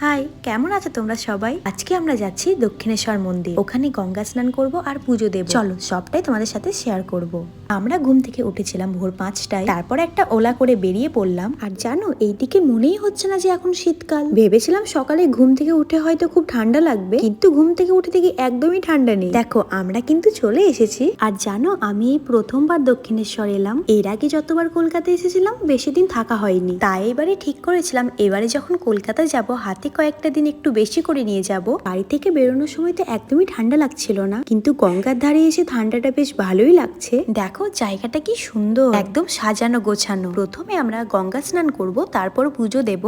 High, কেমন আছো তোমরা সবাই? আজকে আমরা যাচ্ছি দক্ষিণেশ্বর মন্দির। ওখানে গঙ্গা স্নান করব আর পুজো দেব। চলো সবটাই তোমাদের সাথে শেয়ার করব। আমরা ঘুম থেকে উঠেছিলাম ভোর 5টায়। তারপর একটা ওলা করে বেরিয়ে পড়লাম। আর জানো, এইদিকে মনেই হচ্ছে না যে এখন শীতকাল। ভেবেছিলাম সকালে ঘুম থেকে উঠে হয়তো খুব ঠান্ডা লাগবে, কিন্তু ঘুম থেকে উঠে দেখি একদমই ঠান্ডা নেই। দেখো, আমরা কিন্তু চলে এসেছি। আর জানো, আমি এই প্রথমবার দক্ষিণেশ্বর এলাম। এর আগে যতবার কলকাতা এসেছিলাম বেশি দিন থাকা হয়নি, তাই এবারে ঠিক করেছিলাম এবারে যখন কলকাতা যাব হাতে কয়েকটা দিন একটু বেশি করে নিয়ে যাব। বাড়ি থেকে বেরোনোর সময় তো একদমই ঠান্ডা লাগছিল না, কিন্তু গঙ্গার ধারে এসে ঠান্ডাটা বেশ ভালোই লাগছে। দেখো জায়গাটা কি সুন্দর, একদম সাজানো গোছানো। প্রথমে আমরা গঙ্গা স্নান করব, তারপর পুজো দেব।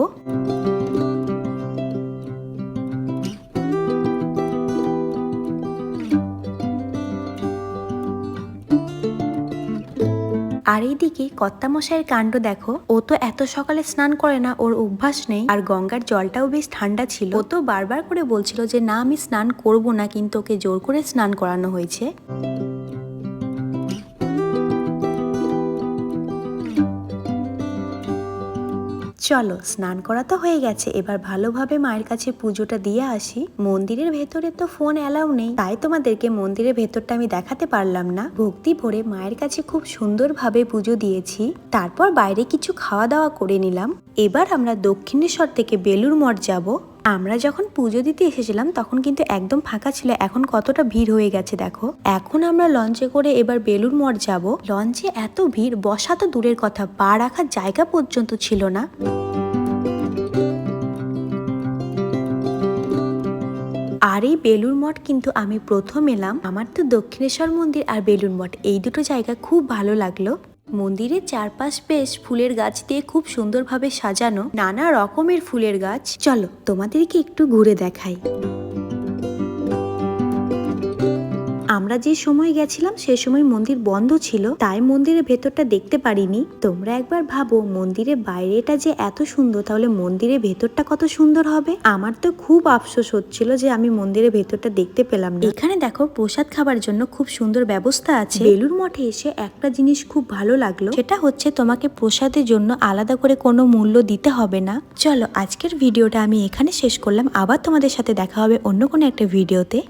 আর এইদিকে কর্তামশাইয়ের কাণ্ড দেখো, ও তো এত সকালে স্নান করে না, ওর অভ্যাস নেই। আর গঙ্গার জলটাও বেশ ঠান্ডা ছিল। ও তো বারবার করে বলছিল যে না আমি স্নান করব না, কিন্তু ওকে জোর করে স্নান করানো হয়েছে। চলো, স্নান করা তো হয়ে গেছে, এবার ভালোভাবে মায়ের কাছে পুজোটা দিয়ে আসি। মন্দিরের ভেতরে তো ফোন অ্যালাউ নেই, তাই তোমাদেরকে মন্দিরের ভেতরটা আমি দেখাতে পারলাম না। ভক্তি ভরে মায়ের কাছে খুব সুন্দরভাবে পুজো দিয়েছি। তারপর বাইরে কিছু খাওয়া দাওয়া করে নিলাম। এবার আমরা দক্ষিণেশ্বর থেকে বেলুড় মঠ যাব। আমরা যখন পুজো দিতে এসেছিলাম তখন কিন্তু একদম ফাঁকা ছিল, এখন কতটা ভিড় হয়ে গেছে দেখো। এখন আমরা লঞ্চে করে এবার বেলুড় মঠ যাব। লঞ্চে এত ভিড়, বসা তো দূরের কথা, পা রাখার জায়গা পর্যন্ত ছিল না। আর এই বেলুড় মঠ কিন্তু আমি প্রথম এলাম। আমার তো দক্ষিণেশ্বর মন্দির আর বেলুড় মঠ এই দুটো জায়গা খুব ভালো লাগলো। মন্দিরের চারপাশ বেশ ফুলের গাছ দিয়ে খুব সুন্দরভাবে সাজানো, নানা রকমের ফুলের গাছ। চলো তোমাদেরকে একটু ঘুরে দেখাই। আমরা যে সময় গেছিলাম সে সময় মন্দির বন্ধ ছিল, তাই মন্দিরের ভেতরটা দেখতে পারিনি। তোমরা একবার ভাবো, মন্দিরের বাইরেটা যে এত সুন্দর, তাহলে মন্দিরের ভেতরটা কত সুন্দর হবে। আমার তো খুব আফসোস হচ্ছিল যে আমি মন্দিরের ভেতরটা দেখতে পেলাম না। এখানে দেখো প্রসাদ খাবার জন্য খুব সুন্দর ব্যবস্থা আছে। বেলুড় মঠে এসে একটা জিনিস খুব ভালো লাগলো, সেটা হচ্ছে তোমাকে প্রসাদের জন্য আলাদা করে কোনো মূল্য দিতে হবে না। চলো আজকের ভিডিওটা আমি এখানে শেষ করলাম, আবার তোমাদের সাথে দেখা হবে অন্য কোনো একটা ভিডিওতে।